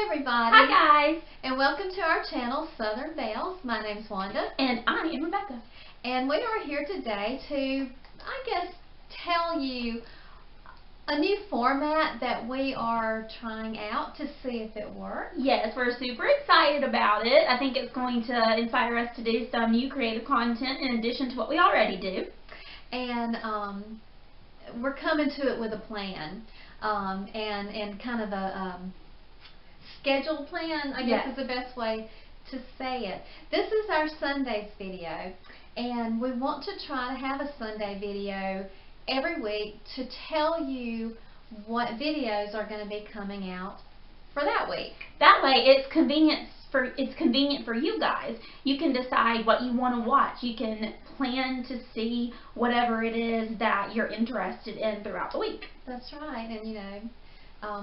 everybody. Hi guys. And welcome to our channel, Southern Belles. My name's Wanda. And I am Rebecca. And we are here today to, tell you a new format that we are trying out to see if it works. Yes, we're super excited about it. I think it's going to inspire us to do some new creative content in addition to what we already do. And we're coming to it with a plan and kind of a schedule plan, I guess, is the best way to say it. This is our Sundays video, and we want to try to have a Sunday video every week to tell you what videos are going to be coming out for that week. That way it's convenient for you guys. You can decide what you want to watch. You can plan to see whatever it is that you're interested in throughout the week. That's right. And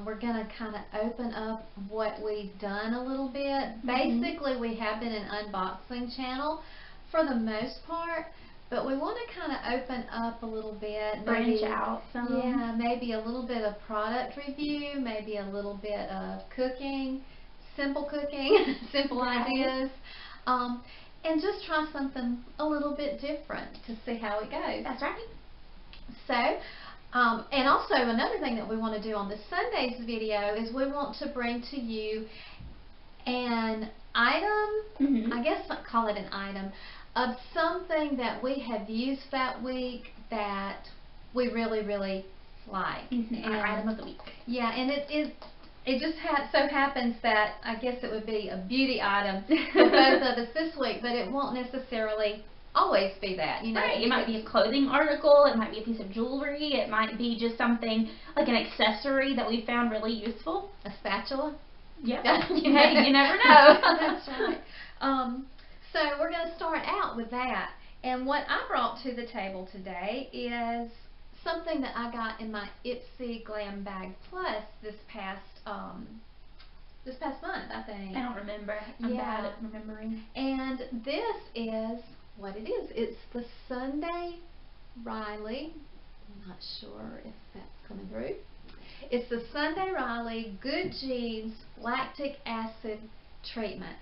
we're going to kind of open up what we've done a little bit. Basically, we have been an unboxing channel for the most part, but we want to kind of open up a little bit. Branch out some. Yeah, maybe a little bit of product review, maybe a little bit of cooking, simple ideas, and just try something a little bit different to see how it goes. That's right. So, and also another thing that we want to do on the Sundays video is we want to bring to you an item, I guess I'll call it an item, of something that we have used that week that we really, really like. Our item of the week. Yeah, and it just so happens that I guess it would be a beauty item for both of us this week, but it won't necessarily always be that, Right. It might be a clothing article, it might be a piece of jewelry, it might be just something like an accessory that we found really useful. A spatula? Yeah. Hey, you never know. That's right. So we're going to start out with that. And what I brought to the table today is something that I got in my Ipsy Glam Bag Plus this past month, I think. I don't remember. I'm bad at remembering. And this is what it is. It's the Sunday Riley. I'm not sure if that's coming through. It's the Sunday Riley Good Genes Lactic Acid Treatment.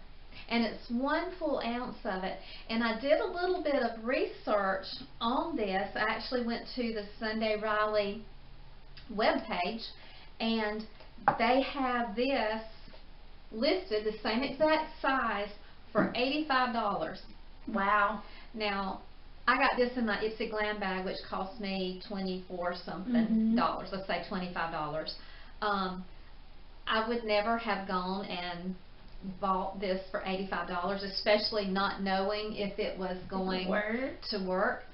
And it's 1 full ounce of it. And I did a little bit of research on this. I actually went to the Sunday Riley webpage, and they have this listed, the same exact size, for $85. Wow. Now, I got this in my Ipsy Glam Bag, which cost me $24 something dollars. Let's say $25. I would never have gone and bought this for $85, especially not knowing if it was going to work.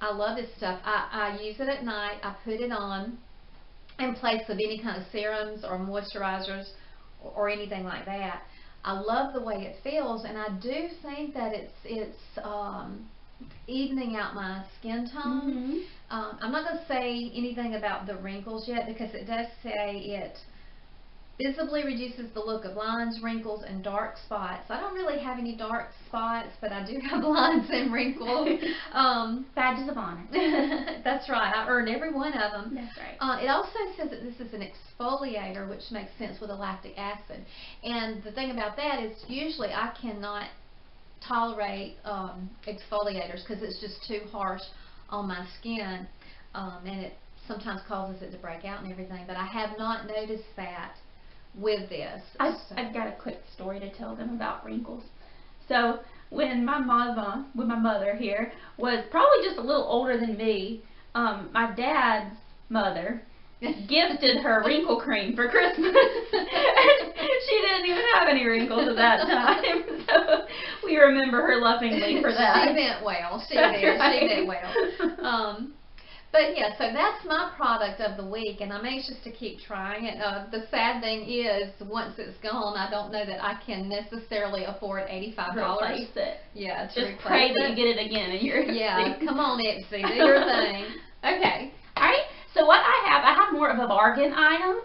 I love this stuff. I use it at night. I put it on in place of any kind of serums or moisturizers or anything like that. I love the way it feels, and I do think that it's evening out my skin tone. I'm not going to say anything about the wrinkles yet, because it does say it visibly reduces the look of lines, wrinkles, and dark spots. I don't really have any dark spots, but I do have lines and wrinkles. Badges of honor. That's right. I earned every one of them. That's right. It also says that this is an exfoliator, which makes sense with a lactic acid. And the thing about that is usually I cannot tolerate exfoliators because it's just too harsh on my skin, and it sometimes causes it to break out and everything. But I have not noticed that with this. I've got a quick story to tell them about wrinkles. So when my mother here was probably just a little older than me, my dad's mother gifted her wrinkle cream for Christmas. And she didn't even have any wrinkles at that time. So we remember her lovingly for that. She meant well. She did. Right. She meant well. But yeah, so that's my product of the week, and I'm anxious to keep trying it. The sad thing is, once it's gone, I don't know that I can necessarily afford $85. Replace it. Yeah, just pray that you get it again in your Yeah, come on, Ipsy, do your thing. Okay. All right. So what I have more of a bargain item.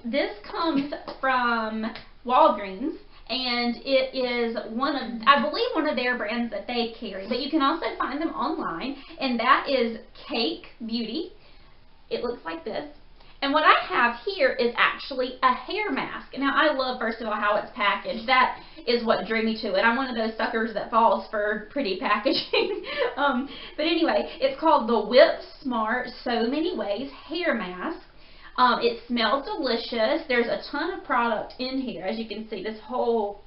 This comes from Walgreens. And it is I believe one of their brands that they carry, but you can also find them online, and that is Cake Beauty. It looks like this, And what I have here is actually a hair mask. Now, I love, first of all, how it's packaged. That is what drew me to it. I'm one of those suckers that falls for pretty packaging. But anyway, it's called the Whip Smart So Many Ways Hair Mask. It smells delicious. There's a ton of product in here. As you can see, this whole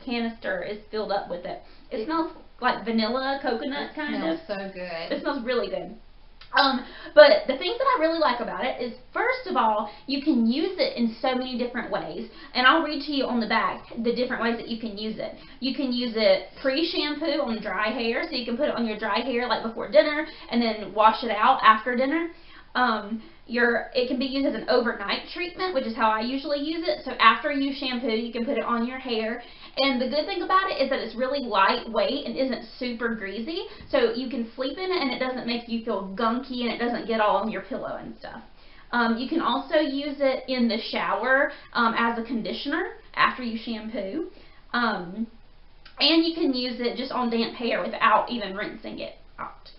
canister is filled up with it. It smells like vanilla, coconut kind of. It smells so good. It smells really good. But the things that I really like about it is, first of all, you can use it in so many different ways. And I'll read to you on the back the different ways that you can use it. You can use it pre-shampoo on dry hair, so you can put it on your dry hair like before dinner and then wash it out after dinner. It can be used as an overnight treatment, which is how I usually use it. So after you shampoo, you can put it on your hair. And the good thing about it is that it's really lightweight and isn't super greasy. So you can sleep in it and it doesn't make you feel gunky and it doesn't get all on your pillow and stuff. You can also use it in the shower as a conditioner after you shampoo. And you can use it just on damp hair without even rinsing it out.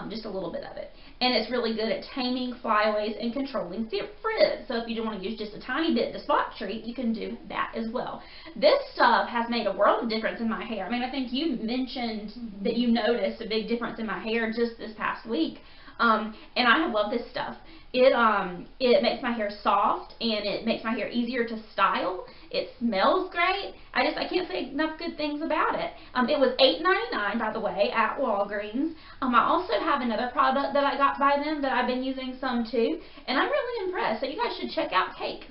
Just a little bit of it. And it's really good at taming flyaways and controlling frizz. So if you don't want to use just a tiny bit to spot treat, you can do that as well. This stuff has made a world of difference in my hair. I mean, I think you mentioned that you noticed a big difference in my hair just this past week. And I have loved this stuff. It makes my hair soft and it makes my hair easier to style. It smells great. I can't say enough good things about it. It was $8.99, by the way, at Walgreens. I also have another product that I got by them that I've been using some too, and I'm really impressed. So you guys should check out Cake.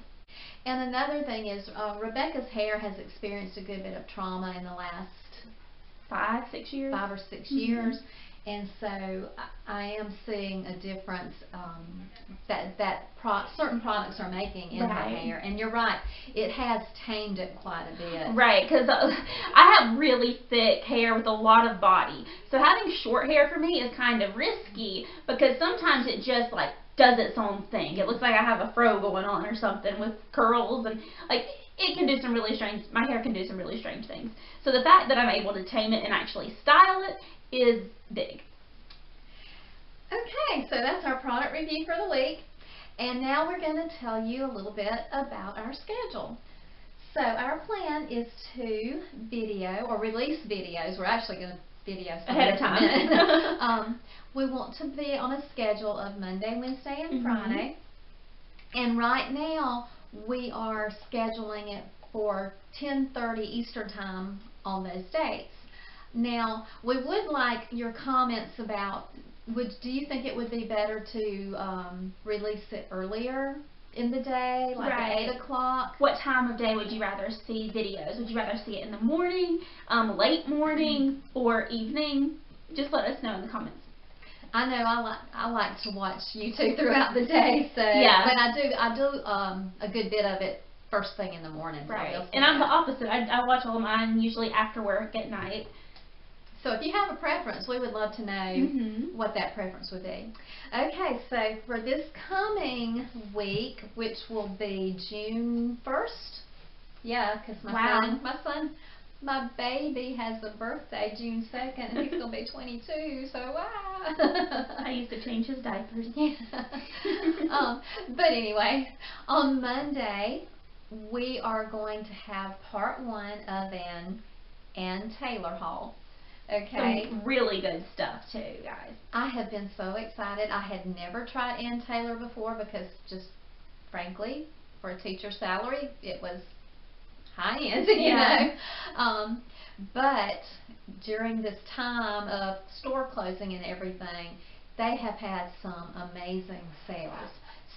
And another thing is Rebecca's hair has experienced a good bit of trauma in the last 5 or 6 years. 5 or 6 years. And so I am seeing a difference that certain products are making in her hair. And you're right, it has tamed it quite a bit. Right, because I have really thick hair with a lot of body. So having short hair for me is kind of risky because sometimes it just like does its own thing. It looks like I have a fro going on or something with curls, and like it can do some really strange, my hair can do some really strange things. So the fact that I'm able to tame it and actually style it is big. Okay, so that's our product review for the week. And now we're going to tell you a little bit about our schedule. So our plan is to video or release videos. We're actually going to video ahead of time. We want to be on a schedule of Monday, Wednesday, and Friday. And right now we are scheduling it for 10:30 Eastern Time on those dates. Now, we would like your comments about, do you think it would be better to release it earlier in the day, like at 8 o'clock? What time of day would you rather see videos? Would you rather see it in the morning, late morning, or evening? Just let us know in the comments. I know I like to watch YouTube throughout the day, so yeah. But I do a good bit of it first thing in the morning. Right. And I'm the opposite. I watch all of mine usually after work at night. So if you have a preference, we would love to know what that preference would be. Okay, so for this coming week, which will be June 1st, yeah, because my baby has a birthday June 2nd, and he's going to be 22, so wow. I used to change his diapers. But anyway, on Monday, we are going to have part 1 of an Ann Taylor haul. Okay. Some really good stuff too, guys. I have been so excited. I had never tried Ann Taylor before because just frankly, for a teacher salary, it was high end, you know. But during this time of store closing and everything, they have had some amazing sales.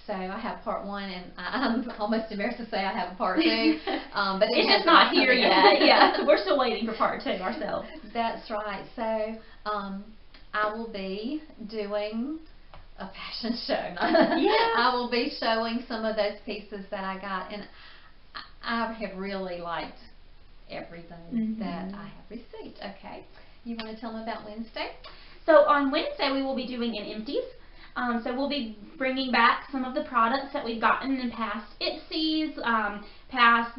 So I have part 1, and I'm almost embarrassed to say I have a part 2. But it's just not here yet. Yeah, we're still waiting for part 2 ourselves. That's right. So I will be doing a fashion show. I will be showing some of those pieces that I got, and I have really liked everything that I have received. Okay, you want to tell them about Wednesday? So on Wednesday we will be doing an empties. So we'll be bringing back some of the products that we've gotten in past Itzy's, past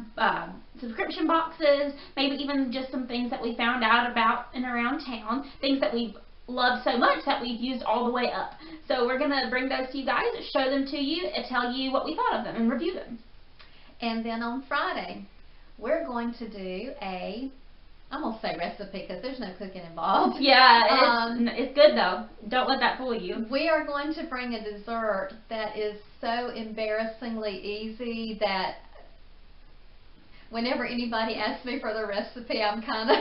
subscription boxes, maybe even just some things that we found out about and around town, things that we've love so much that we've used all the way up. So we're going to bring those to you guys, show them to you, and tell you what we thought of them and review them. And then on Friday, we're going to do I'm going to say recipe because there's no cooking involved. Yeah, it's good though. Don't let that fool you. We are going to bring a dessert that is so embarrassingly easy that whenever anybody asks me for the recipe, I'm kind of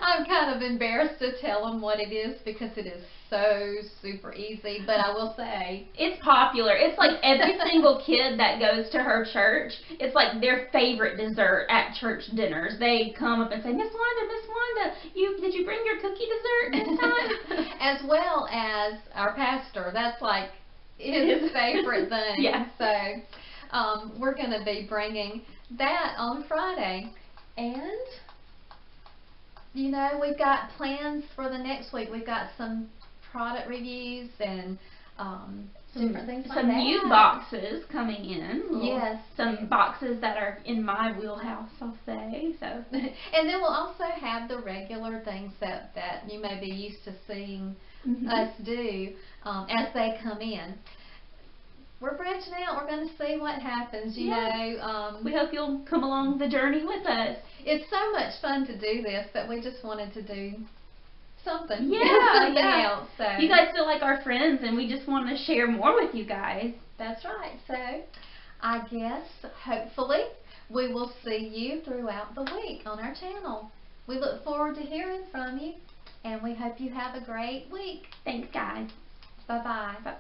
I'm kind of embarrassed to tell them what it is because it is so super easy. But I will say it's popular. It's like every single kid that goes to her church, it's like their favorite dessert at church dinners. They come up and say, Miss Wanda, did you bring your cookie dessert this time? As well as our pastor. That's like his favorite thing. Yeah. So we're going to be bringing that on Friday. And you know, we've got plans for the next week. We've got some product reviews and different things like that. Some new boxes coming in. Yes. Some boxes that are in my wheelhouse, I'll say. So. And then we'll also have the regular things that you may be used to seeing us do as they come in. We're branching out. We're going to see what happens, you know. We hope you'll come along the journey with us. It's so much fun to do this that we just wanted to do something. Yeah, else. So. You guys feel like our friends, and we just want to share more with you guys. That's right. So I guess, hopefully, we will see you throughout the week on our channel. We look forward to hearing from you, and we hope you have a great week. Thanks, guys. Bye-bye. Bye.